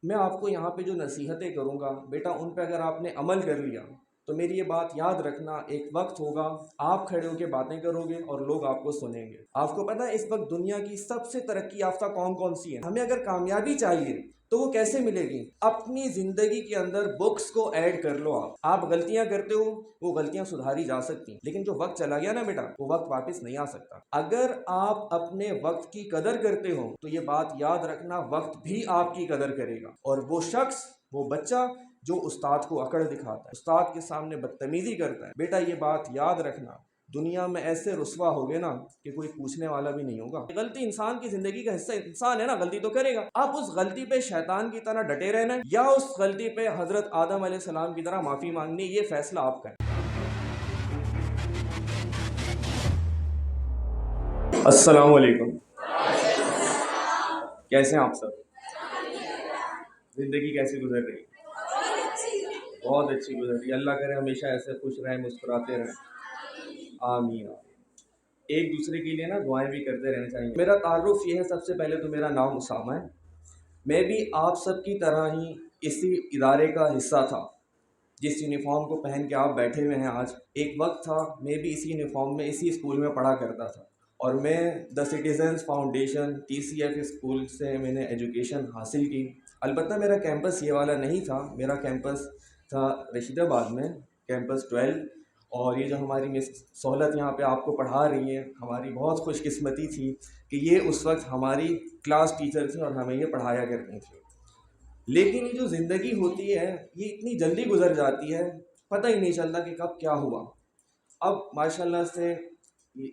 میں آپ کو یہاں پہ جو نصیحتیں کروں گا بیٹا، ان پہ اگر آپ نے عمل کر لیا تو میری یہ بات یاد رکھنا، ایک وقت ہوگا آپ کھڑے ہو کے باتیں کرو گے اور لوگ آپ کو سنیں گے۔ آپ کو پتہ ہے اس وقت دنیا کی سب سے ترقی یافتہ قوم کون سی ہے؟ ہمیں اگر کامیابی چاہیے تو وہ کیسے ملے گی؟ اپنی زندگی کے اندر بکس کو ایڈ کر لو۔ آپ غلطیاں کرتے ہو، وہ غلطیاں سدھاری جا سکتی ہیں، لیکن جو وقت چلا گیا نا بیٹا، وہ وقت واپس نہیں آ سکتا۔ اگر آپ اپنے وقت کی قدر کرتے ہو تو یہ بات یاد رکھنا، وقت بھی آپ کی قدر کرے گا۔ اور وہ شخص، وہ بچہ جو استاد کو اکڑ دکھاتا ہے، استاد کے سامنے بدتمیزی کرتا ہے، بیٹا یہ بات یاد رکھنا، دنیا میں ایسے رسوا ہوگے نا کہ کوئی پوچھنے والا بھی نہیں ہوگا۔ غلطی انسان کی زندگی کا حصہ، انسان ہے نا، غلطی تو کرے گا۔ آپ اس غلطی پہ شیطان کی طرح ڈٹے رہنا ہے یا اس غلطی پہ حضرت آدم علیہ السلام کی طرح معافی مانگنی، یہ فیصلہ آپ کا ہے۔ السلام علیکم، کیسے ہیں آپ سب؟ زندگی کیسی گزر رہی ہے؟ بہت اچھی گزر رہی ہے، اللہ کرے ہمیشہ ایسے خوش رہیں، مسکراتے رہیں، آمین۔ ایک دوسرے کے لیے نا دعائیں بھی کرتے رہنا چاہیے۔ میرا تعارف یہ ہے، سب سے پہلے تو میرا نام اسامہ ہے۔ میں بھی آپ سب کی طرح ہی اسی ادارے کا حصہ تھا جس یونیفارم کو پہن کے آپ بیٹھے ہوئے ہیں آج۔ ایک وقت تھا میں بھی اسی یونیفارم میں اسی اسکول میں پڑھا کرتا تھا، اور میں the citizens foundation TCF school سے میں نے ایجوکیشن حاصل کی۔ البتہ میرا کیمپس یہ والا نہیں تھا، میرا کیمپس تھا رشید آباد میں، کیمپس 12۔ اور یہ جو ہماری مس سہولت یہاں پہ آپ کو پڑھا رہی ہیں، ہماری بہت خوش قسمتی تھی کہ یہ اس وقت ہماری کلاس ٹیچر تھیں اور ہمیں یہ پڑھایا کرتی تھیں۔ لیکن یہ جو زندگی ہوتی ہے یہ اتنی جلدی گزر جاتی ہے، پتہ ہی نہیں چلتا کہ کب کیا ہوا۔ اب ماشاء اللہ سے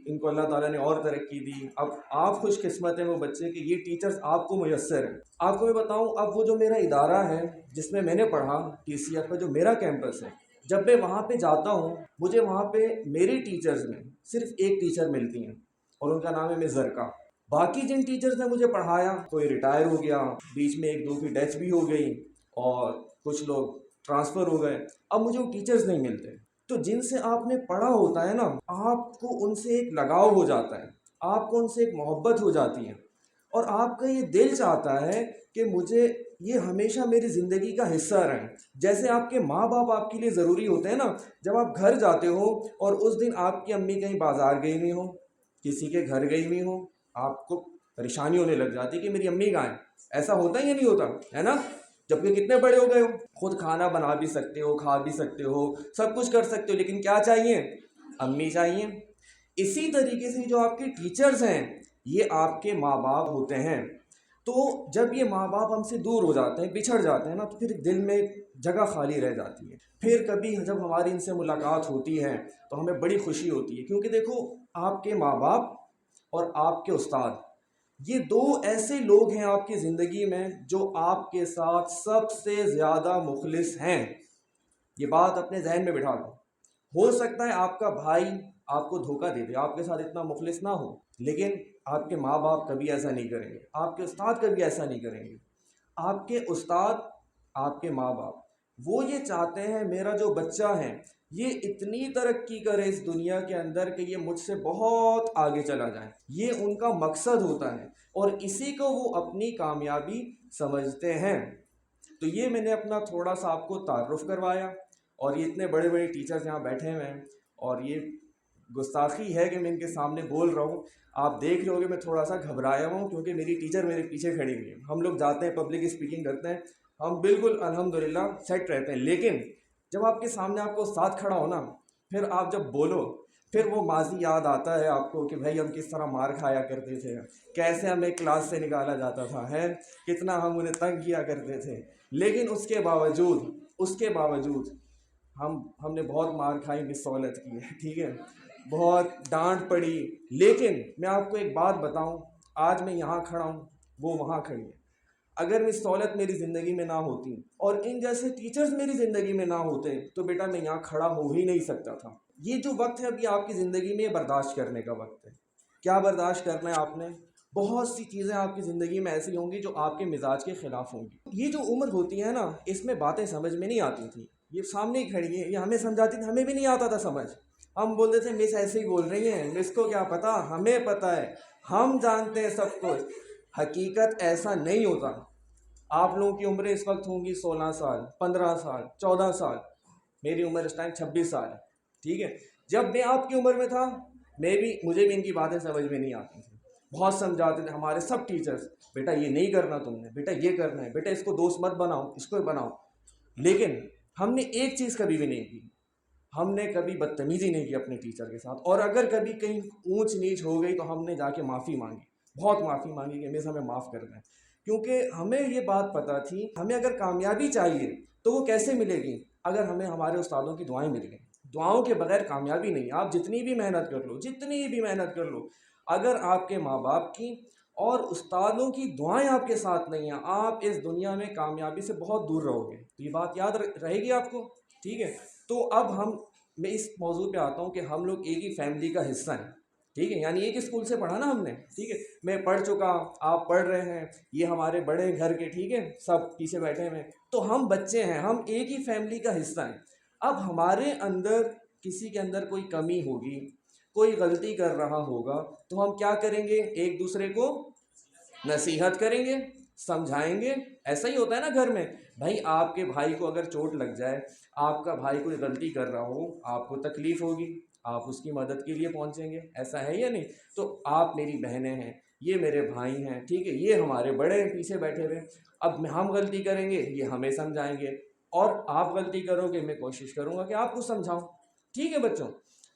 ان کو اللہ تعالیٰ نے اور ترقی دی۔ اب آپ خوش قسمت ہیں وہ بچے کہ یہ ٹیچرز آپ کو میسر ہیں۔ آپ کو میں بتاؤں، اب وہ جو میرا ادارہ ہے جس میں میں نے پڑھا، TCF کا جو میرا کیمپس ہے، جب میں وہاں پہ جاتا ہوں مجھے وہاں پہ میری ٹیچرز میں صرف ایک ٹیچر ملتی ہیں اور ان کا نام ہے مس زرکا۔ باقی جن ٹیچرز نے مجھے پڑھایا کوئی ریٹائر ہو گیا، بیچ میں ایک دو کی ڈیتھ بھی ہو گئی، اور کچھ لوگ ٹرانسفر ہو گئے، اب مجھے وہ ٹیچرز نہیں ملتے۔ تو جن سے آپ نے پڑھا ہوتا ہے نا، آپ کو ان سے ایک لگاؤ ہو جاتا ہے، آپ کو ان سے ایک محبت ہو جاتی ہے، اور آپ کا یہ دل چاہتا ہے کہ مجھے یہ ہمیشہ میری زندگی کا حصہ رہیں۔ جیسے آپ کے ماں باپ آپ کے لیے ضروری ہوتے ہیں نا، جب آپ گھر جاتے ہو اور اس دن آپ کی امی کہیں بازار گئی ہوئی ہو، کسی کے گھر گئی ہوئی ہو، آپ کو پریشانی ہونے لگ جاتی کہ میری امی کہاں ہے۔ ایسا ہوتا ہے یا نہیں ہوتا ہے نا؟ جبکہ کتنے بڑے ہو گئے ہو، خود کھانا بنا بھی سکتے ہو، کھا بھی سکتے ہو، سب کچھ کر سکتے ہو، لیکن کیا چاہیے؟ امی چاہیے۔ اسی طریقے سے جو آپ کے ٹیچرز ہیں یہ آپ کے ماں باپ ہوتے ہیں۔ تو جب یہ ماں باپ ہم سے دور ہو جاتے ہیں، بچھڑ جاتے ہیں نا، تو پھر دل میں جگہ خالی رہ جاتی ہے۔ پھر کبھی جب ہماری ان سے ملاقات ہوتی ہے تو ہمیں بڑی خوشی ہوتی ہے، کیونکہ دیکھو آپ کے ماں باپ اور آپ کے استاد، یہ دو ایسے لوگ ہیں آپ کی زندگی میں جو آپ کے ساتھ سب سے زیادہ مخلص ہیں۔ یہ بات اپنے ذہن میں بٹھا لو۔ ہو سکتا ہے آپ کا بھائی آپ کو دھوکہ دے دے، آپ کے ساتھ اتنا مخلص نہ ہو، لیکن آپ کے ماں باپ کبھی ایسا نہیں کریں گے، آپ کے استاد کبھی ایسا نہیں کریں گے۔ آپ کے استاد، آپ کے ماں باپ، وہ یہ چاہتے ہیں میرا جو بچہ ہے یہ اتنی ترقی کرے اس دنیا کے اندر کہ یہ مجھ سے بہت آگے چلا جائے، یہ ان کا مقصد ہوتا ہے، اور اسی کو وہ اپنی کامیابی سمجھتے ہیں۔ تو یہ میں نے اپنا تھوڑا سا آپ کو تعارف کروایا، اور یہ اتنے بڑے بڑے ٹیچرز یہاں بیٹھے ہوئے ہیں، اور یہ گستاخی ہے کہ میں ان کے سامنے بول رہا ہوں۔ آپ دیکھ رہے ہو کہ میں تھوڑا سا گھبرایا ہوں کیونکہ میری ٹیچر میرے پیچھے کھڑی ہوئی ہے۔ ہم لوگ جاتے ہیں پبلک اسپیکنگ کرتے ہیں، ہم بالکل الحمدللہ سیٹ رہتے ہیں، لیکن جب آپ کے سامنے آپ کو استاد کھڑا ہو نا، پھر آپ جب بولو پھر وہ ماضی یاد آتا ہے آپ کو کہ بھائی ہم کس طرح مار کھایا کرتے تھے، کیسے ہمیں کلاس سے نکالا جاتا تھا، ہے کتنا ہم انہیں تنگ کیا کرتے تھے۔ لیکن اس کے باوجود ہم نے بہت مار کھائی، مس سہولت کی ہے، ٹھیک ہے، بہت ڈانٹ پڑی، لیکن میں آپ کو ایک بات بتاؤں، آج میں یہاں کھڑا ہوں، وہ وہاں کھڑی ہے۔ اگر مس سہولت میری زندگی میں نہ ہوتی اور ان جیسے ٹیچرز میری زندگی میں نہ ہوتے تو بیٹا میں یہاں کھڑا ہو ہی نہیں سکتا تھا۔ یہ جو وقت ہے ابھی آپ کی زندگی میں، یہ برداشت کرنے کا وقت ہے۔ کیا برداشت کرنا ہے آپ نے؟ بہت سی چیزیں آپ کی زندگی میں ایسی ہوں گی جو آپ کے مزاج کے خلاف ہوں گی۔ یہ جو عمر ہوتی ہے نا، اس میں باتیں سمجھ میں نہیں آتی تھی، یہ سامنے ہی کھڑی ہے، یہ ہمیں سمجھاتی تھی، ہمیں بھی نہیں آتا تھا سمجھ، ہم بولتے تھے مس ایسے ہی بول رہی ہیں، مس کو کیا پتا، ہمیں پتہ ہے، ہم جانتے ہیں سب کچھ۔ حقیقت ایسا نہیں ہوتا۔ آپ لوگوں کی عمریں اس وقت ہوں گی 16 سال، 15 سال، 14 سال. میری عمر اس ٹائم 26 سال ہے. ٹھیک ہے، جب میں آپ کی عمر میں تھا مجھے بھی ان کی باتیں سمجھ میں نہیں آتی تھیں. بہت سمجھاتے تھے ہمارے سب ٹیچرز، بیٹا یہ نہیں کرنا تم نے، بیٹا یہ کرنا ہے، بیٹا اس کو دوست مت بناؤ، اس کو بناؤ. لیکن ہم نے ایک چیز کبھی بھی نہیں کی، ہم نے کبھی بدتمیزی نہیں کی اپنے ٹیچر کے ساتھ. اور اگر کبھی کہیں اونچ نیچ ہو گئی تو ہم نے جا کے معافی مانگی، بہت معافی مانگی کہ مس ہمیں معاف کر دیں. کیونکہ ہمیں یہ بات پتہ تھی ہمیں اگر کامیابی چاہیے تو وہ کیسے ملے گی؟ اگر ہمیں ہمارے استادوں کی دعائیں مل گئیں. دعاؤں کے بغیر کامیابی نہیں. آپ جتنی بھی محنت کر لو، جتنی بھی محنت کر لو، اگر آپ کے ماں باپ کی اور استادوں کی دعائیں آپ کے ساتھ نہیں ہیں، آپ اس دنیا میں کامیابی سے بہت دور رہو گے. تو یہ بات یاد رہے گی آپ کو. ٹھیک ہے، تو اب میں اس موضوع پہ آتا ہوں کہ ہم لوگ ایک ہی فیملی کا حصہ ہیں. ٹھیک ہے، یعنی ایک اسکول سے پڑھا نا ہم نے. ٹھیک ہے، میں پڑھ چکا، آپ پڑھ رہے ہیں، یہ ہمارے بڑے گھر کے، ٹھیک ہے، سب پیچھے بیٹھے ہوئے. تو ہم بچے ہیں، ہم ایک ہی فیملی کا حصہ ہیں. اب ہمارے اندر کسی کے اندر کوئی کمی ہوگی، کوئی غلطی کر رہا ہوگا، تو ہم کیا کریں گے؟ ایک دوسرے کو نصیحت کریں گے، سمجھائیں گے. ایسا ہی ہوتا ہے نا گھر میں. بھائی آپ کے بھائی کو اگر چوٹ لگ جائے، آپ کا بھائی کوئی غلطی کر رہا ہو، آپ کو تکلیف ہوگی، آپ اس کی مدد کے لیے پہنچیں گے. ایسا ہے یا نہیں؟ تو آپ میری بہنیں ہیں، یہ میرے بھائی ہیں، ٹھیک ہے، یہ ہمارے بڑے ہیں پیچھے بیٹھے ہوئے. اب ہم غلطی کریں گے، یہ ہمیں سمجھائیں گے، اور آپ غلطی کرو گے، میں کوشش کروں گا کہ آپ کو سمجھاؤں. ٹھیک ہے بچوں،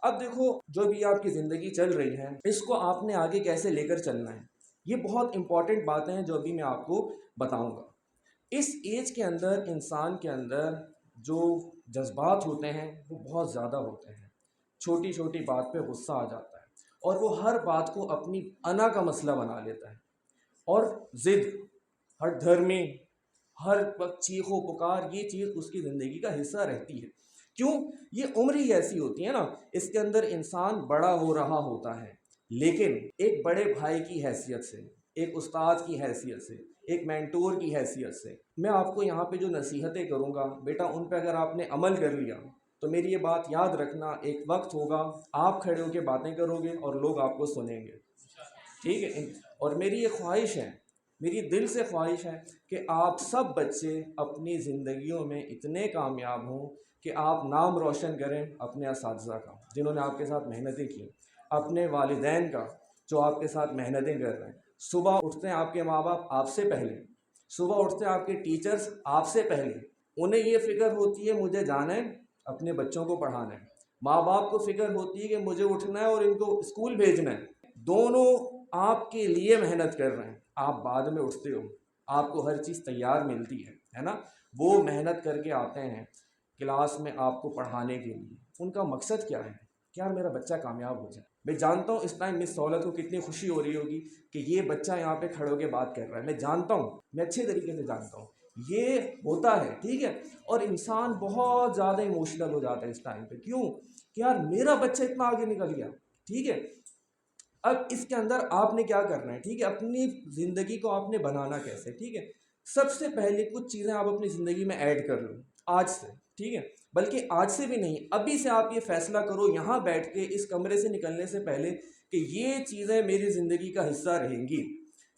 اب دیکھو جو بھی آپ کی زندگی چل رہی ہے، اس کو آپ نے آگے کیسے لے کر چلنا ہے، یہ بہت امپورٹنٹ باتیں ہیں جو ابھی میں آپ کو بتاؤں گا. اس ایج کے اندر انسان کے اندر جو جذبات ہوتے ہیں وہ بہت زیادہ ہوتے ہیں. چھوٹی چھوٹی بات پہ غصہ آ جاتا ہے، اور وہ ہر بات کو اپنی انا کا مسئلہ بنا لیتا ہے. اور ضد، ہر دھرمی، ہر وقت چیخ و پکار، یہ چیز اس کی زندگی کا حصہ رہتی ہے. کیوں؟ یہ عمر ہی ایسی ہوتی ہے نا، اس کے اندر انسان بڑا ہو رہا ہوتا ہے، لیکن ایک بڑے بھائی کی حیثیت سے، ایک استاد کی حیثیت سے، ایک مینٹور کی حیثیت سے میں آپ کو یہاں پہ جو نصیحتیں کروں گا، بیٹا ان پہ اگر آپ نے عمل کر لیا تو میری یہ بات یاد رکھنا، ایک وقت ہوگا آپ کھڑے ہو کے باتیں کرو گے اور لوگ آپ کو سنیں گے. ٹھیک ہے، اور میری یہ خواہش ہے، میری دل سے خواہش ہے کہ آپ سب بچے اپنی زندگیوں میں اتنے کامیاب ہوں کہ آپ نام روشن کریں اپنے اساتذہ کا جنہوں نے آپ کے ساتھ محنتیں کی، اپنے والدین کا جو آپ کے ساتھ محنتیں کر رہے ہیں. صبح اٹھتے ہیں آپ کے ماں باپ آپ سے پہلے، صبح اٹھتے ہیں آپ کے ٹیچرز آپ سے پہلے. انہیں یہ فکر ہوتی ہے مجھے جانا ہے، اپنے بچوں کو پڑھانا ہے. ماں باپ کو فکر ہوتی ہے کہ مجھے اٹھنا ہے اور ان کو اسکول بھیجنا ہے. دونوں آپ کے لیے محنت کر رہے ہیں. آپ بعد میں اٹھتے ہو، آپ کو ہر چیز تیار ملتی ہے نا. وہ محنت کر کے آتے ہیں کلاس میں آپ کو پڑھانے کے لیے. ان کا مقصد کیا ہے؟ کیا میرا بچہ کامیاب ہو جائے. میں جانتا ہوں اس ٹائم مس سہولت کو کتنی خوشی ہو رہی ہوگی کہ یہ بچہ یہاں پہ کھڑے ہو کے بات کر رہا ہے. میں جانتا ہوں، میں اچھے طریقے سے جانتا ہوں یہ ہوتا ہے. ٹھیک ہے، اور انسان بہت زیادہ ایموشنل ہو جاتا ہے اس ٹائم پہ. کیوں؟ کہ یار میرا بچہ اتنا آگے نکل گیا. ٹھیک ہے، اب اس کے اندر آپ نے کیا کرنا ہے؟ ٹھیک ہے، اپنی زندگی کو آپ نے بنانا کیسے؟ ٹھیک ہے، سب سے پہلے کچھ چیزیں آپ اپنی زندگی میں ایڈ کر لو آج سے. ٹھیک ہے، بلکہ آج سے بھی نہیں، ابھی سے آپ یہ فیصلہ کرو یہاں بیٹھ کے اس کمرے سے نکلنے سے پہلے کہ یہ چیزیں میری زندگی کا حصہ رہیں گی.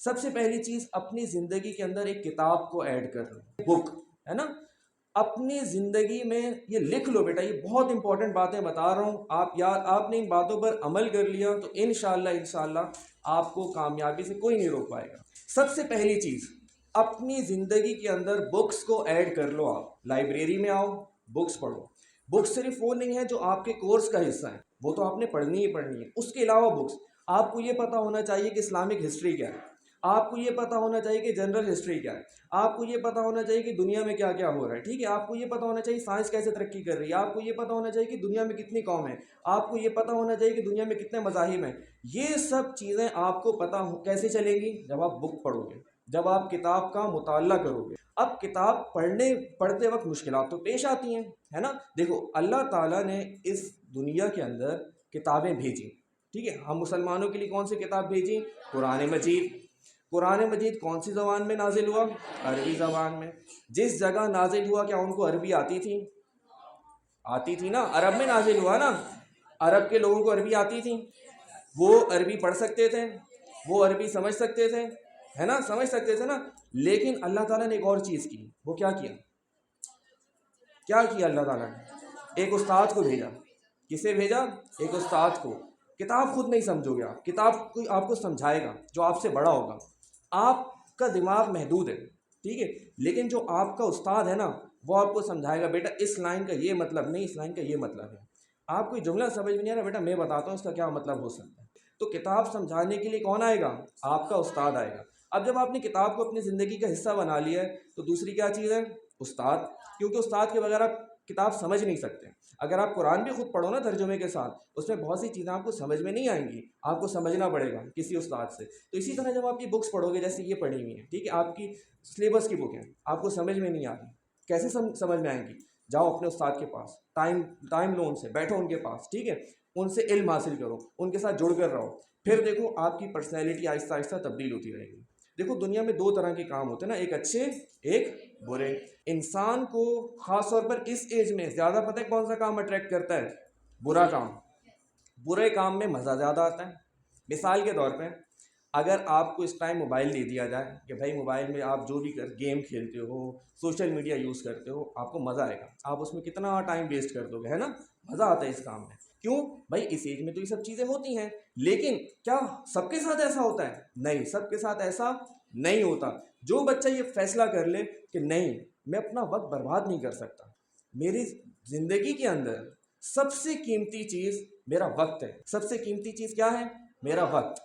سب سے پہلی چیز، اپنی زندگی کے اندر ایک کتاب کو ایڈ کر لو، بک ہے نا. اپنی زندگی میں یہ لکھ لو بیٹا، یہ بہت امپورٹنٹ باتیں بتا رہا ہوں. آپ نے ان باتوں پر عمل کر لیا تو انشاءاللہ آپ کو کامیابی سے کوئی نہیں روک پائے گا. سب سے پہلی چیز، اپنی زندگی کے اندر بکس کو ایڈ کر لو. آپ لائبریری میں آؤ، بکس پڑھو. بکس صرف وہ نہیں ہے جو آپ کے کورس کا حصہ ہے، وہ تو آپ نے پڑھنی ہی پڑھنی ہے. اس کے علاوہ بکس، آپ کو یہ پتہ ہونا چاہیے کہ اسلامک ہسٹری کیا ہے، آپ کو یہ پتہ ہونا چاہیے کہ جنرل ہسٹری کیا ہے، آپ کو یہ پتہ ہونا چاہیے کہ دنیا میں کیا کیا ہو رہا ہے. ٹھیک ہے، آپ کو یہ پتہ ہونا چاہیے سائنس کیسے ترقی کر رہی ہے، آپ کو یہ پتہ ہونا چاہیے کہ دنیا میں کتنی قوم ہیں، آپ کو یہ پتہ ہونا چاہیے کہ دنیا میں کتنے مذاہب ہیں. یہ سب چیزیں آپ کو پتہ کیسے چلیں گی؟ جب آپ بک پڑھو گے، جب آپ کتاب کا مطالعہ کرو گے. اب کتاب پڑھتے وقت مشکلات تو پیش آتی ہیں، ہے نا. دیکھو اللہ تعالیٰ نے اس دنیا کے اندر کتابیں بھیجی. ٹھیک ہے، ہم مسلمانوں کے لیے کون سی کتاب بھیجی؟ قرآن مجید. قرآن مجید کون سی زبان میں نازل ہوا؟ عربی زبان میں. جس جگہ نازل ہوا کیا ان کو عربی آتی تھی؟ آتی تھی نا. عرب میں نازل ہوا نا، عرب کے لوگوں کو عربی آتی تھی، وہ عربی پڑھ سکتے تھے، وہ عربی سمجھ سکتے تھے، ہے نا، سمجھ سکتے تھے نا. لیکن اللہ تعالیٰ نے ایک اور چیز کی، وہ کیا کیا اللہ تعالیٰ نے؟ ایک استاد کو بھیجا۔ کسے بھیجا؟ ایک استاد کو۔ کتاب خود نہیں سمجھو گے آپ، کتاب کوئی آپ کو سمجھائے گا جو آپ سے بڑا ہوگا۔ آپ کا دماغ محدود ہے، ٹھیک ہے، لیکن جو آپ کا استاد ہے نا وہ آپ کو سمجھائے گا، بیٹا اس لائن کا یہ مطلب نہیں، اس لائن کا یہ مطلب ہے۔ آپ کوئی جملہ سمجھ میں نہیں آ رہا، بیٹا میں بتاتا ہوں اس کا کیا مطلب ہو سکتا ہے۔ تو کتاب سمجھانے کے لیے کون آئے گا؟ آپ کا استاد آئے گا۔ اب جب آپ نے کتاب کو اپنی زندگی کا حصہ بنا لیا ہے تو دوسری کیا چیز ہے؟ استاد، کیونکہ استاد کے بغیر آپ کتاب سمجھ نہیں سکتے۔ اگر آپ قرآن بھی خود پڑھو نا ترجمے کے ساتھ، اس میں بہت سی چیزیں آپ کو سمجھ میں نہیں آئیں گی، آپ کو سمجھنا پڑے گا کسی استاد سے۔ تو اسی طرح جب آپ کی بکس پڑھو گے، جیسے یہ پڑھی ہوئی ہیں، ٹھیک ہے، آپ کی سلیبس کی بک ہیں، آپ کو سمجھ میں نہیں آ رہی، کیسے سمجھ میں آئیں گی؟ جاؤ اپنے استاد کے پاس، ٹائم لو ان سے، بیٹھو ان کے پاس، ٹھیک ہے، ان سے علم حاصل کرو، ان کے ساتھ جڑ کر رہو، پھر دیکھو آپ کی پرسنالٹی آہستہ آہستہ تبدیل ہوتی رہے گی۔ دیکھو دنیا میں دو طرح کے کام ہوتے ہیں نا، ایک اچھے ایک برے۔ انسان کو خاص طور پر اس ایج میں زیادہ پتہ ہے کون سا کام اٹریکٹ کرتا ہے؟ برا کام۔ برے کام میں مزہ زیادہ آتا ہے۔ مثال کے طور پہ اگر آپ کو اس ٹائم موبائل دے دیا جائے کہ بھائی موبائل میں آپ جو بھی گیم کھیلتے ہو، سوشل میڈیا یوز کرتے ہو، آپ کو مزہ آئے گا، آپ اس میں کتنا ٹائم ویسٹ کر دو گے، ہے نا؟ مزہ آتا ہے اس کام میں۔ کیوں بھائی؟ اس ایج میں تو یہ سب چیزیں ہوتی ہیں، لیکن کیا سب کے ساتھ ایسا ہوتا ہے؟ نہیں، سب کے ساتھ ایسا نہیں ہوتا۔ جو بچہ یہ فیصلہ کر لے کہ نہیں میں اپنا وقت برباد نہیں کر سکتا، میری زندگی کے اندر سب سے قیمتی چیز میرا وقت ہے۔ سب سے قیمتی چیز کیا ہے؟ میرا وقت۔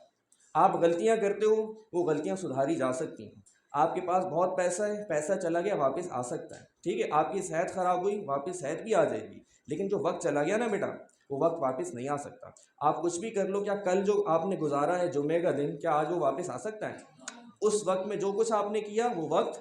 آپ غلطیاں کرتے ہو، وہ غلطیاں سدھاری جا سکتی ہیں۔ آپ کے پاس بہت پیسہ ہے، پیسہ چلا گیا واپس آ سکتا ہے، ٹھیک ہے، آپ کی صحت خراب ہوئی واپس صحت بھی آ جائے گی، لیکن جو وقت چلا گیا نا بیٹا، وہ وقت واپس نہیں آ سکتا۔ آپ کچھ بھی کر لو، کیا کل جو آپ نے گزارا ہے جمعے کا دن، کیا آج وہ واپس آ سکتا ہے؟ اس وقت میں جو کچھ آپ نے کیا وہ وقت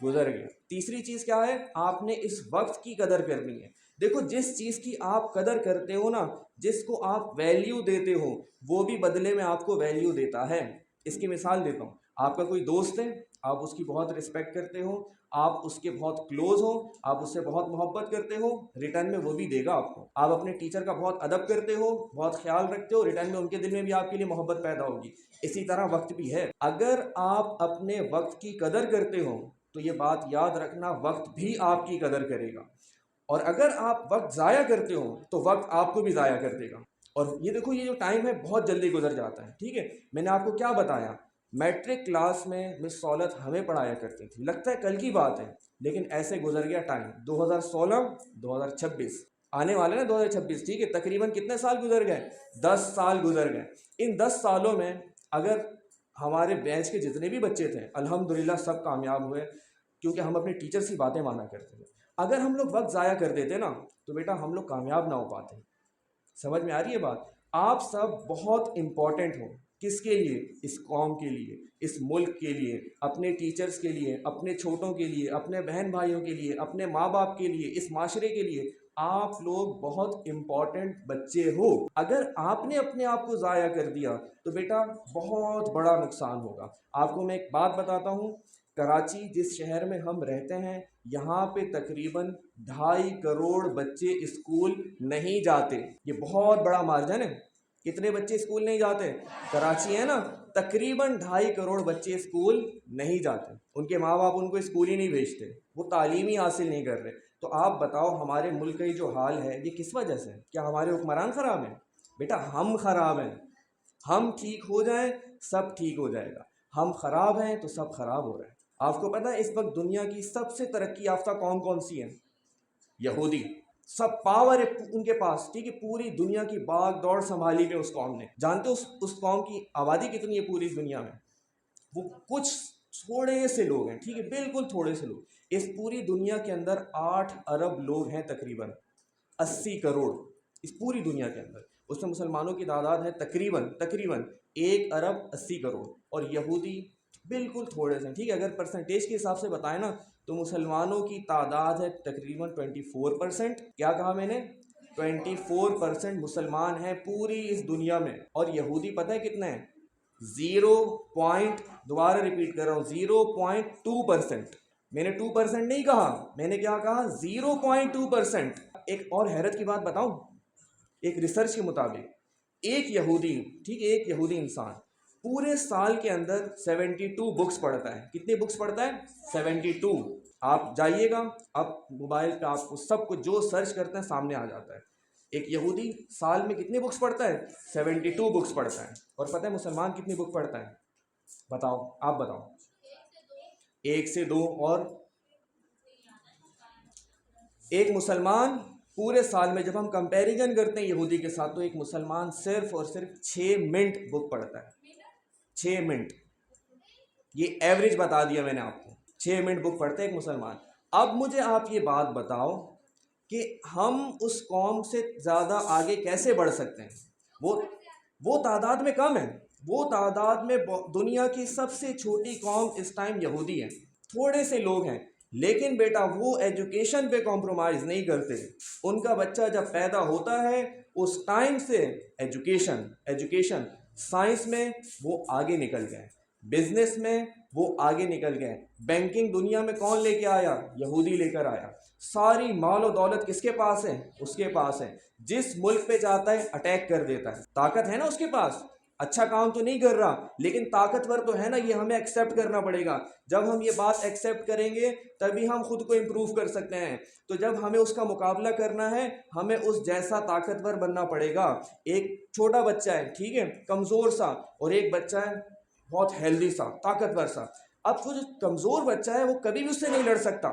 گزر گیا۔ تیسری چیز کیا ہے؟ آپ نے اس وقت کی قدر کرنی ہے۔ دیکھو جس چیز کی آپ قدر کرتے ہو نا، جس کو آپ ویلیو دیتے ہو، وہ بھی بدلے میں آپ کو ویلیو دیتا ہے۔ اس کی مثال دیتا ہوں، آپ کا کوئی دوست ہے، آپ اس کی بہت رسپیکٹ کرتے ہو، آپ اس کے بہت کلوز ہو، آپ اس سے بہت محبت کرتے ہو، ریٹرن میں وہ بھی دے گا آپ کو۔ آپ اپنے ٹیچر کا بہت ادب کرتے ہو، بہت خیال رکھتے ہو، ریٹرن میں ان کے دل میں بھی آپ کے لیے محبت پیدا ہوگی۔ اسی طرح وقت بھی ہے، اگر آپ اپنے وقت کی قدر کرتے ہو تو یہ بات یاد رکھنا، وقت بھی آپ کی قدر کرے گا، اور اگر آپ وقت ضائع کرتے ہو تو وقت آپ کو بھی ضائع کر دے گا۔ اور یہ دیکھو یہ جو ٹائم ہے بہت جلدی گزر جاتا ہے، ٹھیک ہے۔ میں نے آپ کو کیا بتایا، میٹرک کلاس میں مس سولت ہمیں پڑھایا کرتی تھی، لگتا ہے کل کی بات ہے، لیکن ایسے گزر گیا ٹائم۔ 2016 2026 آنے والے نا 2026، ٹھیک ہے، تقریباً کتنے سال گزر گئے؟ 10 سال گزر گئے۔ ان 10 سالوں میں اگر ہمارے بیچ کے جتنے بھی بچے تھے الحمدللہ سب کامیاب ہوئے، کیونکہ ہم اپنے ٹیچر کی باتیں مانا کرتے تھے۔ اگر ہم لوگ وقت ضائع کر دیتے نا تو بیٹا ہم لوگ کامیاب نہ ہو پاتے۔ سمجھ میں آ رہی ہے بات؟ آپ سب بہت امپورٹنٹ ہو، کس کے لیے؟ اس قوم کے لیے، اس ملک کے لیے، اپنے ٹیچرز کے لیے، اپنے چھوٹوں کے لیے، اپنے بہن بھائیوں کے لیے، اپنے ماں باپ کے لیے، اس معاشرے کے لیے۔ آپ لوگ بہت امپورٹنٹ بچے ہو۔ اگر آپ نے اپنے آپ کو ضائع کر دیا تو بیٹا بہت بڑا نقصان ہوگا۔ آپ کو میں ایک بات بتاتا ہوں، کراچی جس شہر میں ہم رہتے ہیں، یہاں پہ تقریباً 2.5 کروڑ بچے اسکول نہیں جاتے۔ یہ بہت بڑا مارجن ہے۔ کتنے بچے اسکول نہیں جاتے؟ کراچی ہے نا، تقریباً 2.5 کروڑ بچے اسکول نہیں جاتے، ان کے ماں باپ ان کو اسکول ہی نہیں بھیجتے، وہ تعلیم ہی حاصل نہیں کر رہے۔ تو آپ بتاؤ ہمارے ملک کا یہ جو حال ہے یہ کس وجہ سے ہے؟ کیا ہمارے حکمران خراب ہیں؟ بیٹا ہم خراب ہیں۔ ہم ٹھیک ہو جائیں سب ٹھیک ہو جائے گا، ہم خراب ہیں تو سب خراب ہو رہے ہیں۔ آپ کو پتہ ہے اس وقت دنیا کی سب سے ترقی یافتہ قوم کون سی ہے؟ یہودی۔ سب پاور ہے ان کے پاس، ٹھیک ہے، پوری دنیا کی بھاگ دوڑ سنبھالی میں اس قوم نے۔ جانتے ہو اس قوم کی آبادی کتنی ہے پوری دنیا میں؟ وہ کچھ تھوڑے سے لوگ ہیں، ٹھیک ہے، بالکل تھوڑے سے لوگ۔ اس پوری دنیا کے اندر 8 ارب لوگ ہیں، تقریباً 80 کروڑ اس پوری دنیا کے اندر۔ اس میں مسلمانوں کی تعداد ہے تقریباً 1 ارب 80 کروڑ، اور یہودی بالکل تھوڑے سے، ٹھیک ہے۔ اگر پرسنٹیج کے حساب سے بتائیں نا تو مسلمانوں کی تعداد ہے تقریباً 24%۔ کیا کہا میں نے؟ 24% مسلمان ہیں پوری اس دنیا میں، اور یہودی پتہ ہے کتنے ہیں؟ 0. دوبارہ ریپیٹ کر رہا ہوں، 0.2%۔ میں نے 2% نہیں کہا، میں نے کیا کہا؟ 0.2%۔ ایک اور حیرت کی بات بتاؤں، ایک ریسرچ کے مطابق ایک یہودی، ٹھیک ہے، ایک یہودی انسان پورے سال کے اندر 72 بکس پڑھتا ہے. کتنی بکس پڑھتا ہے؟ 72. آپ جائیے گا، اب موبائل پہ آپ کو سب کچھ جو سرچ کرتے ہیں سامنے آ جاتا ہے. ایک یہودی سال میں کتنی بکس پڑھتا ہے؟ 72 بکس پڑھتا ہے. اور پتہ ہے مسلمان کتنی بک پڑھتا ہے؟ بتاؤ، آپ بتاؤ. 1 سے 2. اور ایک مسلمان پورے سال میں جب ہم کمپیریزن کرتے ہیں یہودی کے ساتھ تو ایک مسلمان صرف اور صرف 6 منٹ بک پڑھتا ہے. 6 منٹ. یہ ایوریج بتا دیا میں نے آپ کو. 6 منٹ بک پڑھتا ہے ایک مسلمان. اب مجھے آپ یہ بات بتاؤ کہ ہم اس قوم سے زیادہ آگے کیسے بڑھ سکتے ہیں؟ وہ تعداد میں کم ہے. وہ تعداد میں دنیا کی سب سے چھوٹی قوم اس ٹائم یہودی ہے. تھوڑے سے لوگ ہیں، لیکن بیٹا وہ ایجوکیشن پہ کمپرومائز نہیں کرتے. ان کا بچہ جب پیدا ہوتا ہے اس ٹائم سے ایجوکیشن سائنس میں وہ آگے نکل گئے، بزنس میں وہ آگے نکل گئے. بینکنگ دنیا میں کون لے کے آیا؟ یہودی لے کر آیا. ساری مال و دولت کس کے پاس ہے؟ اس کے پاس ہے. جس ملک پہ جاتا ہے اٹیک کر دیتا ہے. طاقت ہے نا اس کے پاس. اچھا کام تو نہیں کر رہا لیکن طاقتور تو ہے نا. یہ ہمیں ایکسیپٹ کرنا پڑے گا. جب ہم یہ بات ایکسیپٹ کریں گے تبھی ہم خود کو امپروو کر سکتے ہیں. تو جب ہمیں اس کا مقابلہ کرنا ہے ہمیں اس جیسا طاقتور بننا پڑے گا. ایک چھوٹا بچہ ہے، ٹھیک ہے، کمزور سا، اور ایک بچہ ہے بہت ہیلدی سا، طاقتور سا. اب جو کمزور بچہ ہے وہ کبھی بھی اس سے نہیں لڑ سکتا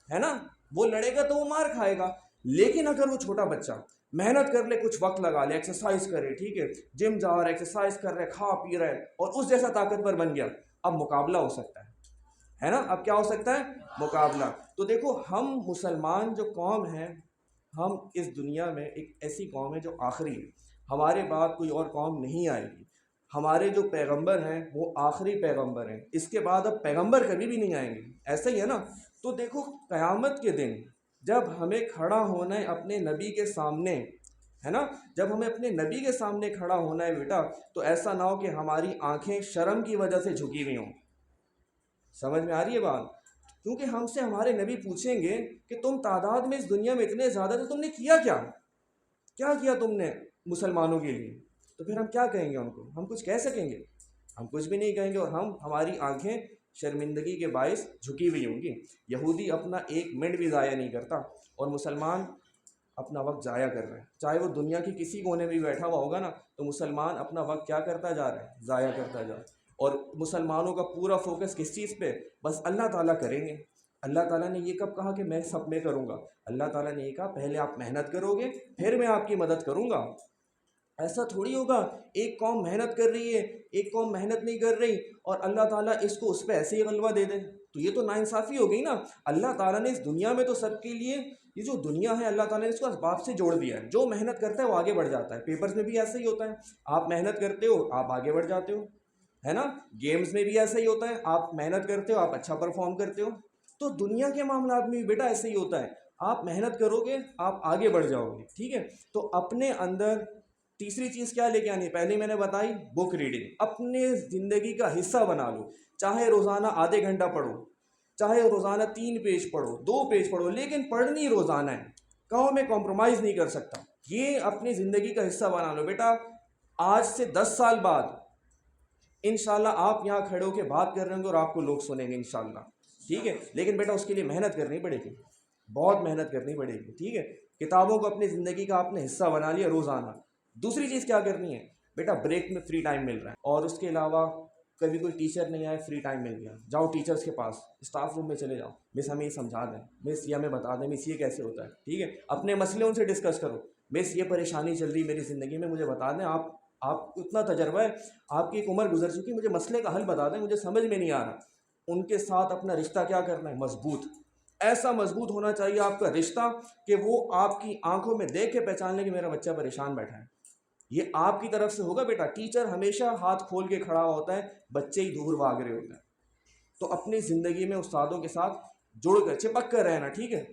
ہے نا. وہ لڑے گا تو وہ مار کھائے گا. لیکن اگر وہ چھوٹا بچہ محنت کر لے، کچھ وقت لگا لے، ایکسرسائز کرے، ٹھیک ہے، جم جا رہا ہے، ایکسرسائز کر رہا ہے، کھا پی رہا ہے، اور اس جیسا طاقتور بن گیا، اب مقابلہ ہو سکتا ہے نا. اب کیا ہو سکتا ہے؟ مقابلہ. تو دیکھو ہم مسلمان جو قوم ہیں، ہم اس دنیا میں ایک ایسی قوم ہے جو آخری ہے. ہمارے بعد کوئی اور قوم نہیں آئے گی. ہمارے جو پیغمبر ہیں وہ آخری پیغمبر ہیں. اس کے بعد اب پیغمبر کبھی بھی نہیں آئیں گے. ایسا ہی ہے نا. تو دیکھو قیامت کے دن جب ہمیں کھڑا ہونا ہے اپنے نبی کے سامنے، ہے نا، جب ہمیں اپنے نبی کے سامنے کھڑا ہونا ہے بیٹا، تو ایسا نہ ہو کہ ہماری آنکھیں شرم کی وجہ سے جھکی ہوئی ہوں. سمجھ میں آ رہی ہے بات؟ کیونکہ ہم سے ہمارے نبی پوچھیں گے کہ تم تعداد میں اس دنیا میں اتنے زیادہ تو تم نے کیا کیا تم نے مسلمانوں کے لیے؟ تو پھر ہم کیا کہیں گے ان کو؟ ہم کچھ کہہ سکیں گے؟ ہم کچھ بھی نہیں کہیں گے. اور ہماری آنکھیں شرمندگی کے باعث جھکی ہوئی ہوں گی. یہودی اپنا 1 منٹ بھی ضائع نہیں کرتا، اور مسلمان اپنا وقت ضائع کر رہے ہیں. چاہے وہ دنیا کی کسی کونے میں بیٹھا ہوا ہوگا نا، تو مسلمان اپنا وقت کیا کرتا جا رہا ہے؟ ضائع کرتا جا رہا ہے. اور مسلمانوں کا پورا فوکس کس چیز پہ؟ بس اللہ تعالیٰ کریں گے. اللہ تعالیٰ نے یہ کب کہا کہ میں سب میں کروں گا؟ اللہ تعالیٰ نے یہ کہا پہلے آپ محنت کرو گے پھر میں آپ کی مدد کروں گا. ایسا تھوڑی ہوگا ایک قوم محنت کر رہی ہے، ایک قوم محنت نہیں کر رہی، اور اللہ تعالیٰ اس کو اس پہ ایسے ہی غلبہ دے دے. تو یہ تو ناانصافی ہو گئی نا. اللہ تعالیٰ نے اس دنیا میں تو سب کے لیے، یہ جو دنیا ہے اللہ تعالیٰ نے اس کو اسباب سے جوڑ دیا ہے. جو محنت کرتا ہے وہ آگے بڑھ جاتا ہے. پیپرز میں بھی ایسا ہی ہوتا ہے. آپ محنت کرتے ہو آپ آگے بڑھ جاتے ہو، ہے نا. گیمز میں بھی ایسا ہی ہوتا ہے. آپ محنت کرتے ہو آپ اچھا پرفارم کرتے ہو. تو دنیا کے معاملات میں بھی بیٹا ایسے ہی ہوتا ہے. آپ محنت کرو گے آپ آگے بڑھ جاؤ گے، ٹھیک ہے. تو اپنے اندر تیسری چیز کیا لے کے آنی؟ پہلے میں نے بتائی بک ریڈنگ. اپنے زندگی کا حصہ بنا لو. چاہے روزانہ آدھے گھنٹہ پڑھو، چاہے روزانہ 3 پیج پڑھو، 2 پیج پڑھو، لیکن پڑھنی روزانہ ہے. کہو میں کمپرومائز نہیں کر سکتا. یہ اپنی زندگی کا حصہ بنا لو بیٹا. آج سے 10 سال بعد انشاءاللہ آپ یہاں کھڑے ہو کے بات کر رہے ہوں گے اور آپ کو لوگ سنیں گے انشاءاللہ، ٹھیک ہے. لیکن بیٹا اس کے لیے محنت کرنی پڑے گی، بہت محنت کرنی پڑے گی، ٹھیک ہے. کتابوں کو اپنی زندگی کا آپ نے حصہ بنا لیا روزانہ. دوسری چیز کیا کرنی ہے بیٹا؟ بریک میں فری ٹائم مل رہا ہے، اور اس کے علاوہ کبھی کوئی ٹیچر نہیں آئے، فری ٹائم مل گیا، جاؤ ٹیچرز کے پاس، اسٹاف روم میں چلے جاؤ، مس ہمیں یہ سمجھا دیں، مس یہ ہمیں بتا دیں، مس یہ کیسے ہوتا ہے، ٹھیک ہے. اپنے مسئلے ان سے ڈسکس کرو. مس یہ پریشانی چل رہی میری زندگی میں، مجھے بتا دیں. آپ کو اتنا تجربہ ہے، آپ کی ایک عمر گزر چکی، مجھے مسئلے کا حل بتا دیں، مجھے سمجھ میں نہیں آ رہا. ان کے ساتھ اپنا رشتہ کیا کرنا ہے؟ مضبوط. ایسا مضبوط ہونا چاہیے آپ کا رشتہ کہ وہ آپ کی آنکھوں میں دیکھ کے پہچان لے کہ میرا بچہ پریشان بیٹھا ہے. یہ آپ کی طرف سے ہوگا بیٹا. ٹیچر ہمیشہ ہاتھ کھول کے کھڑا ہوتا ہے، بچے ہی دور بھاگ رہے ہوتے ہیں. تو اپنی زندگی میں استادوں کے ساتھ جڑ کر چپک کر رہنا، ٹھیک ہے.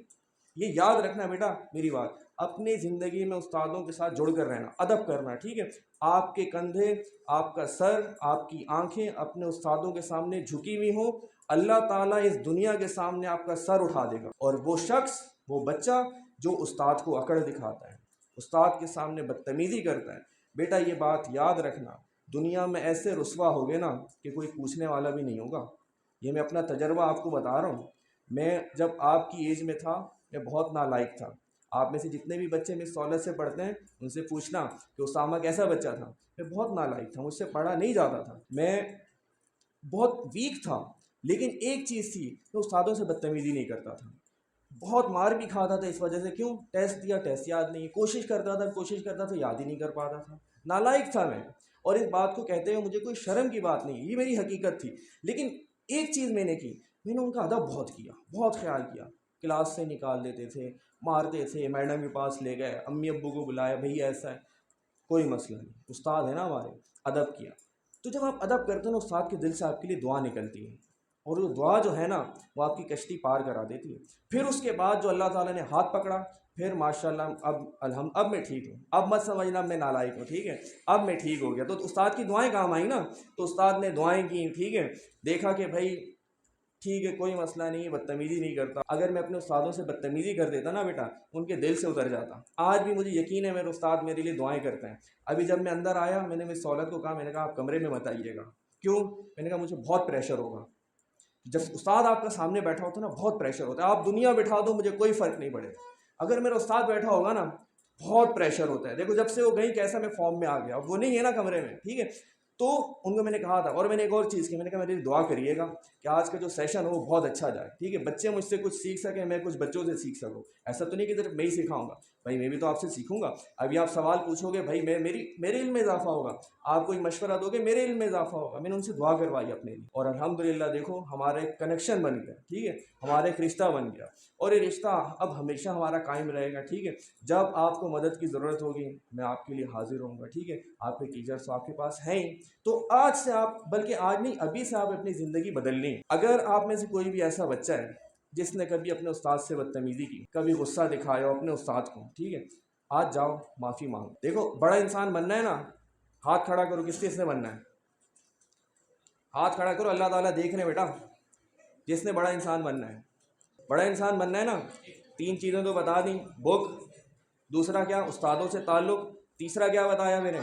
یہ یاد رکھنا بیٹا میری بات. اپنی زندگی میں استادوں کے ساتھ جڑ کر رہنا، ادب کرنا، ٹھیک ہے. آپ کے کندھے، آپ کا سر، آپ کی آنکھیں اپنے استادوں کے سامنے جھکی ہوئی ہوں. اللہ تعالیٰ اس دنیا کے سامنے آپ کا سر اٹھا دے گا. اور وہ شخص، وہ بچہ جو استاد کو اکڑ دکھاتا ہے، استاد کے سامنے بدتمیزی کرتا ہے، بیٹا یہ بات یاد رکھنا، دنیا میں ایسے رسوا ہوگے نا کہ کوئی پوچھنے والا بھی نہیں ہوگا. یہ میں اپنا تجربہ آپ کو بتا رہا ہوں. میں جب آپ کی ایج میں تھا میں بہت نالائق تھا. آپ میں سے جتنے بھی بچے مس سہولت سے پڑھتے ہیں ان سے پوچھنا کہ اسامہ کیسا بچہ تھا. میں بہت نالائق تھا, مجھ سے پڑھا نہیں جاتا تھا, میں بہت ویک تھا. لیکن ایک چیز تھی, میں استادوں سے بدتمیزی نہیں کرتا تھا. بہت مار بھی کھاتا تھا اس وجہ سے. کیوں؟ ٹیسٹ دیا, ٹیسٹ یاد نہیں. کوشش کرتا تھا یاد ہی نہیں کر پاتا تھا. نالائق تھا میں. اور اس بات کو کہتے ہوئے مجھے کوئی شرم کی بات نہیں, یہ میری حقیقت تھی. لیکن ایک چیز میں نے کی, میں نے ان کا ادب بہت کیا, بہت خیال کیا. کلاس سے نکال دیتے تھے, مارتے تھے, میڈم کے پاس لے گئے, امی ابو کو بلایا, بھئی ایسا ہے. کوئی مسئلہ نہیں, استاد ہے نا ہمارے, ادب کیا. تو جب آپ ادب کرتے ہیں نا, استاد کے دل سے آپ کے لیے دعا نکلتی ہے, اور وہ دعا جو ہے نا وہ آپ کی کشتی پار کرا دیتی ہے. پھر اس کے بعد جو اللہ تعالیٰ نے ہاتھ پکڑا, پھر ماشاءاللہ اب میں ٹھیک ہوں. اب مت سمجھنا میں نالائق ہوں, ٹھیک ہے, اب میں ٹھیک ہو گیا. تو استاد کی دعائیں کام آئیں نا, تو استاد نے دعائیں کی, ٹھیک ہے, دیکھا کہ بھائی ٹھیک ہے کوئی مسئلہ نہیں, بدتمیزی نہیں کرتا. اگر میں اپنے استادوں سے بدتمیزی کر دیتا نا بیٹا, ان کے دل سے اتر جاتا. آج بھی مجھے یقین ہے میرے استاد میرے لیے دعائیں کرتے ہیں. ابھی جب میں اندر آیا, میں نے مس سہولت کو کہا, میں نے کہا آپ کمرے میں مت آئیے گا. کیوں؟ میں نے کہا مجھے بہت پریشر ہوگا. جب استاد آپ کا سامنے بیٹھا ہوتا ہے نا, بہت پریشر ہوتا ہے. آپ دنیا بٹھا دو, مجھے کوئی فرق نہیں پڑے. اگر میرا استاد بیٹھا ہوگا نا, بہت پریشر ہوتا ہے. دیکھو جب سے وہ گئی کیسا میں فارم میں آ گیا, اب وہ نہیں ہے نا کمرے میں, ٹھیک ہے. تو ان کو میں نے کہا تھا, اور میں نے ایک اور چیز کی, میں نے کہا میری دعا کریے گا کہ آج کا جو سیشن ہو وہ بہت اچھا جائے, ٹھیک ہے. بچے مجھ سے کچھ سیکھ سکیں, میں کچھ بچوں سے سیکھ سکوں. ایسا تو نہیں کہ صرف میں ہی سکھاؤں گا, بھائی میں بھی تو آپ سے سیکھوں گا. ابھی آپ سوال پوچھو گے, بھائی میرے علم میں اضافہ ہوگا. آپ کوئی مشورہ دو گے, میرے علم میں اضافہ ہوگا. میں نے ان سے دعا کروائی اپنے لیے, اور الحمدللہ دیکھو ہمارا ایک کنیکشن بن گیا, ٹھیک ہے, ہمارا ایک رشتہ بن گیا. اور یہ رشتہ اب ہمیشہ ہمارا قائم رہے گا, ٹھیک ہے. جب آپ کو مدد کی ضرورت ہوگی میں آپ کے لیے حاضر ہوں گا, ٹھیک ہے. آپ کے ٹیچرس آپ کے پاس ہیں ہی, تو آج سے آپ, بلکہ آج نہیں ابھی سے آپ اپنی زندگی بدلنی. اگر آپ میں سے کوئی بھی ایسا بچہ ہے جس نے کبھی اپنے استاد سے بدتمیزی کی, کبھی غصہ دکھایا ہو اپنے استاد کو, ٹھیک ہے, آج جاؤ معافی مانگو. دیکھو بڑا انسان بننا ہے نا, ہاتھ کھڑا کرو, کس نے بننا ہے, ہاتھ کھڑا کرو. اللہ تعالیٰ دیکھ رہے ہیں بیٹا, جس نے بڑا انسان بننا ہے. بڑا انسان بننا ہے نا, 3 چیزیں تو بتا دیں, بک, دوسرا کیا, استادوں سے تعلق, تیسرا کیا بتایا میں نے,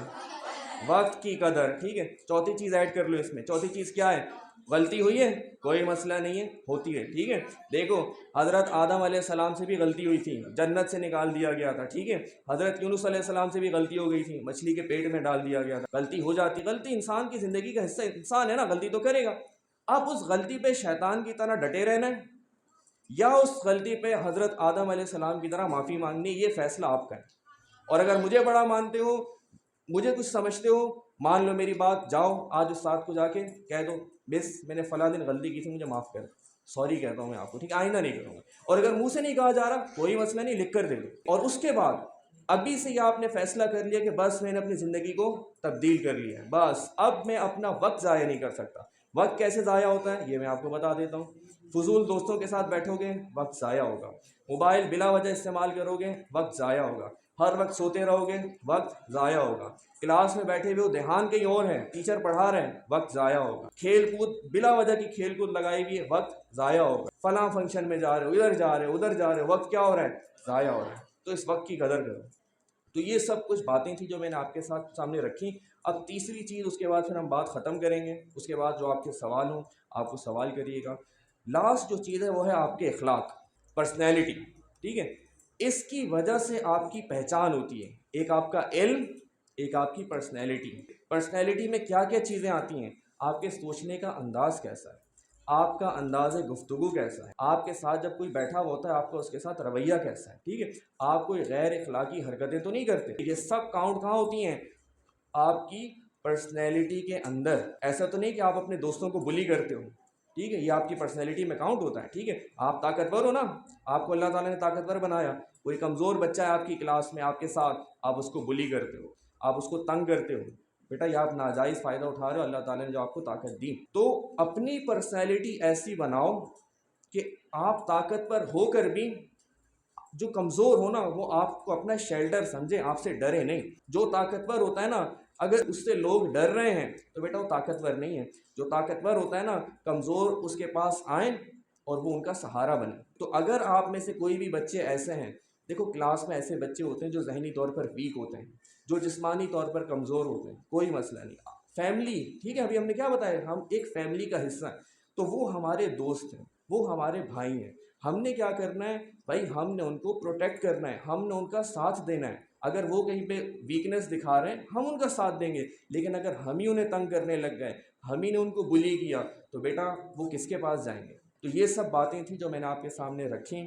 وقت کی قدر, ٹھیک ہے. چوتھی چیز ایڈ کر لو اس میں, چوتھی چیز کیا ہے, غلطی ہوئی ہے, کوئی مسئلہ نہیں ہے, ہوتی ہے, ٹھیک ہے. دیکھو حضرت آدم علیہ السلام سے بھی غلطی ہوئی تھی, جنت سے نکال دیا گیا تھا, ٹھیک ہے. حضرت یونس علیہ السلام سے بھی غلطی ہو گئی تھی, مچھلی کے پیٹ میں ڈال دیا گیا تھا. غلطی ہو جاتی, غلطی انسان کی زندگی کا حصہ, انسان ہے نا, غلطی تو کرے گا. اب اس غلطی پہ شیطان کی طرح ڈٹے رہنا ہے, یا اس غلطی پہ حضرت آدم علیہ السلام کی طرح معافی مانگنی, یہ فیصلہ آپ کا ہے. اور اگر مجھے بڑا مانتے ہو, مجھے کچھ سمجھتے ہو, مان لو میری بات, جاؤ آج استاد کو جا کے کہہ دو, مس میں نے فلاں دن غلطی کی تھی, مجھے معاف کر, سوری کہتا ہوں میں آپ کو, ٹھیک ہے, آئندہ نہیں کروں گا. اور اگر منہ سے نہیں کہا جا رہا, کوئی مسئلہ نہیں, لکھ کر دے دو. اور اس کے بعد ابھی سے یہ آپ نے فیصلہ کر لیا کہ بس میں نے اپنی زندگی کو تبدیل کر لیا ہے, بس اب میں اپنا وقت ضائع نہیں کر سکتا. وقت کیسے ضائع ہوتا ہے یہ میں آپ کو بتا دیتا ہوں. فضول دوستوں کے ساتھ بیٹھو گے, وقت ضائع ہوگا. موبائل بلا وجہ استعمال کرو گے, وقت ضائع ہوگا. ہر وقت سوتے رہو گے, وقت ضائع ہوگا. کلاس میں بیٹھے ہوئے دھیان کہیں اور ہے, ٹیچر پڑھا رہے ہیں, وقت ضائع ہوگا. کھیل کود بلا وجہ کی کھیل کود لگائی ہوئی ہے, وقت ضائع ہوگا. فلاں فنکشن میں جا رہے ہو, ادھر جا رہے ہو, ادھر جا رہے ہو, وقت کیا ہو رہا ہے, ضائع ہو رہا ہے. تو اس وقت کی قدر کرو. تو یہ سب کچھ باتیں تھیں جو میں نے آپ کے ساتھ سامنے رکھی. اب تیسری چیز, اس کے بعد پھر ہم بات ختم کریں گے. اس کے بعد جو آپ کے سوال ہوں آپ کو سوال کریے گا. لاسٹ جو چیز ہے وہ ہے آپ کے اخلاق, پرسنالٹی, ٹھیک ہے. اس کی وجہ سے آپ کی پہچان ہوتی ہے, ایک آپ کا علم, ایک آپ کی پرسنالٹی. پرسنالٹی میں کیا کیا چیزیں آتی ہیں, آپ کے سوچنے کا انداز کیسا ہے, آپ کا انداز گفتگو کیسا ہے, آپ کے ساتھ جب کوئی بیٹھا ہوتا ہے آپ کا اس کے ساتھ رویہ کیسا ہے, ٹھیک ہے. آپ کوئی غیر اخلاقی حرکتیں تو نہیں کرتے. یہ سب کاؤنٹ کہاں ہوتی ہیں, آپ کی پرسنالٹی کے اندر. ایسا تو نہیں کہ آپ اپنے دوستوں کو بلی کرتے ہو, ٹھیک ہے, یہ آپ کی پرسنالٹی میں کاؤنٹ ہوتا ہے, ٹھیک ہے. آپ طاقتور ہو نا, آپ کو اللہ تعالیٰ نے طاقتور بنایا. کوئی کمزور بچہ ہے آپ کی کلاس میں, آپ کے ساتھ, آپ اس کو بلی کرتے ہو, آپ اس کو تنگ کرتے ہو, بیٹا یہ آپ ناجائز فائدہ اٹھا رہے ہو, اللہ تعالیٰ نے جو آپ کو طاقت دی. تو اپنی پرسنالٹی ایسی بناؤ کہ آپ طاقتور ہو کر بھی جو کمزور ہو نا وہ آپ کو اپنا شیلٹر سمجھے, آپ سے ڈرے نہیں. جو طاقتور ہوتا ہے نا, اگر اس سے لوگ ڈر رہے ہیں تو بیٹا وہ طاقتور نہیں ہے. جو طاقتور ہوتا ہے نا, کمزور اس کے پاس آئیں اور وہ ان کا سہارا بنے. تو اگر آپ میں سے کوئی بھی بچے ایسے ہیں, دیکھو کلاس میں ایسے بچے ہوتے ہیں جو ذہنی طور پر ویک ہوتے ہیں, جو جسمانی طور پر کمزور ہوتے ہیں, کوئی مسئلہ نہیں, فیملی، ٹھیک ہے، ابھی ہم نے کیا بتایا، ہم ایک فیملی کا حصہ ہیں، تو وہ ہمارے دوست ہیں، وہ ہمارے بھائی ہیں. ہم نے کیا کرنا ہے بھائی، ہم نے ان کو پروٹیکٹ کرنا ہے، ہم نے ان کا ساتھ دینا ہے. اگر وہ کہیں پہ ویکنس دکھا رہے ہیں ہم ان کا ساتھ دیں گے، لیکن اگر ہم ہی انہیں تنگ کرنے لگ گئے، ہم ہی نے ان کو بلی کیا، تو بیٹا وہ کس کے پاس جائیں گے؟ تو یہ سب باتیں تھیں جو میں نے آپ کے سامنے رکھیں.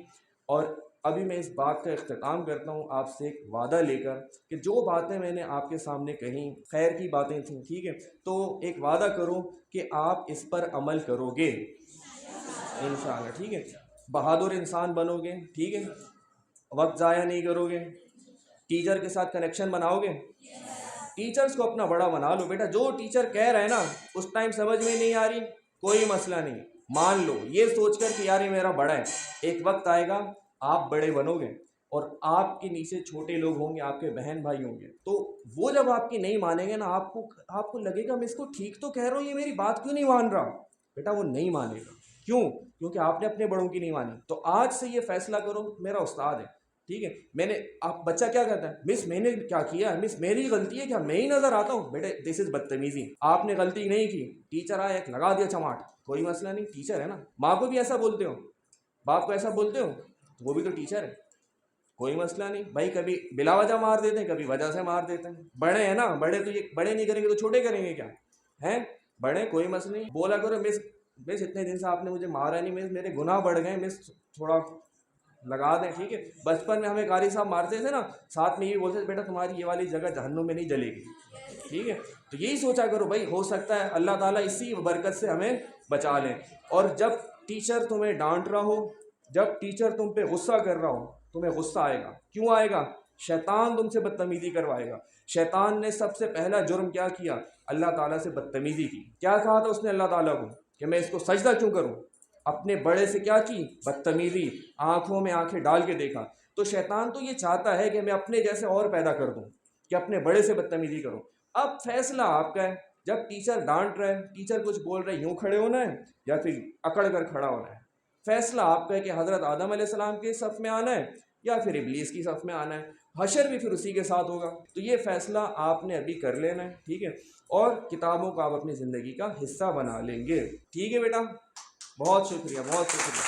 اور ابھی میں اس بات کا اختتام کرتا ہوں آپ سے ایک وعدہ لے کر کہ جو باتیں میں نے آپ کے سامنے کہیں خیر کی باتیں تھیں، ٹھیک ہے، تو ایک وعدہ کرو کہ آپ اس پر عمل کرو گے انشاءاللہ. ٹھیک ہے، بہادر انسان بنو گے، ٹھیک ہے، وقت ضائع نہیں کرو گے، ٹیچر کے ساتھ کنیکشن بناؤ گے، ٹیچرز کو اپنا بڑا بنا لو. بیٹا جو ٹیچر کہہ رہے ہیں نا اس ٹائم سمجھ میں نہیں آ رہی، کوئی مسئلہ نہیں، مان لو یہ سوچ کر کہ یار یہ میرا بڑا ہے. ایک وقت آئے گا آپ بڑے بنو گے اور آپ کے نیچے چھوٹے لوگ ہوں گے، آپ کے بہن بھائی ہوں گے، تو وہ جب آپ کی نہیں مانیں گے نا، آپ کو لگے گا میں اس کو ٹھیک تو کہہ رہا ہوں، یہ میری بات کیوں نہیں مان رہا. بیٹا وہ نہیں مانے گا، کیوں؟ کیونکہ آپ نے اپنے بڑوں کی نہیں مانی. تو آج سے یہ فیصلہ کرو میرا استاد ہے، ٹھیک ہے، میں نے آپ بچہ کیا کہتا ہے، مس میں نے کیا کیا ہے، مس میری غلطی ہے کیا، میں ہی نظر آتا ہوں. بیٹے دس از بدتمیزی، آپ نے غلطی نہیں کی، ٹیچر آیا ایک لگا دیا چماٹ، کوئی مسئلہ نہیں، ٹیچر ہے نا. ماں کو بھی ایسا بولتے ہو، باپ کو ایسا بولتے ہو، تو وہ بھی تو ٹیچر ہے، کوئی مسئلہ نہیں بھائی. کبھی بلا وجہ مار دیتے ہیں، کبھی وجہ سے مار دیتے ہیں. بڑے ہیں نا، بڑے تو یہ بڑے نہیں کریں گے تو چھوٹے کریں گے کیا ہیں؟ بڑے، کوئی مسئلہ نہیں. بولا کرو مس مس اتنے دن سے آپ نے مجھے مارا نہیں، مس میرے گناہ بڑھ گئے، مس تھوڑا لگا دیں، ٹھیک ہے. بچپن میں ہمیں قاری صاحب مارتے تھے نا، ساتھ میں یہ بولتے تھے بیٹا تمہاری یہ والی جگہ جہنم میں نہیں جلے گی، ٹھیک ہے. تو یہی سوچا کرو بھائی، ہو سکتا ہے اللہ تعالیٰ اسی برکت سے ہمیں بچا لیں. اور جب ٹیچر تمہیں ڈانٹ رہا ہو، جب ٹیچر تم پہ غصہ کر رہا ہو، تمہیں غصہ آئے گا. کیوں آئے گا؟ شیطان تم سے بدتمیزی کروائے گا. شیطان نے سب سے پہلا جرم کیا کیا؟ اللہ تعالیٰ سے بدتمیزی کی. کیا کہا تھا اس نے اللہ تعالیٰ کو کہ میں اس کو سجدہ کیوں کروں؟ اپنے بڑے سے کیا کی؟ بدتمیزی، آنکھوں میں آنکھیں ڈال کے دیکھا. تو شیطان تو یہ چاہتا ہے کہ میں اپنے جیسے اور پیدا کر دوں، کہ اپنے بڑے سے بدتمیزی کروں. اب فیصلہ آپ کا ہے، جب ٹیچر ڈانٹ رہے، ٹیچر کچھ بول رہے، یوں کھڑے ہونا ہے یا پھر اکڑ کر کھڑا ہونا ہے. فیصلہ آپ کا ہے کہ حضرت آدم علیہ السلام کے صف میں آنا ہے یا پھر ابلیس کی صف میں آنا ہے. حشر بھی پھر اسی کے ساتھ ہوگا. تو یہ فیصلہ آپ نے ابھی کر لینا ہے، ٹھیک ہے، اور کتابوں کو آپ اپنی زندگی کا حصہ بنا لیں گے. ٹھیک ہے بیٹا، بہت شکریہ، بہت شکریہ.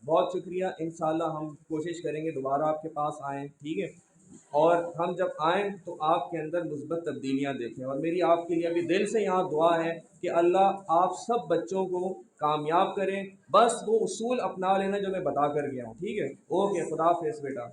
بہت شکریہ. انشاءاللہ ہم کوشش کریں گے دوبارہ آپ کے پاس آئیں، ٹھیک ہے، اور ہم جب آئیں تو آپ کے اندر مثبت تبدیلیاں دیکھیں. اور میری آپ کے لیے ابھی دل سے یہاں دعا ہے کہ اللہ آپ سب بچوں کو کامیاب کریں. بس وہ اصول اپنا لینا جو میں بتا کر گیا ہوں، ٹھیک ہے. اوکے، خدا حافظ بیٹا.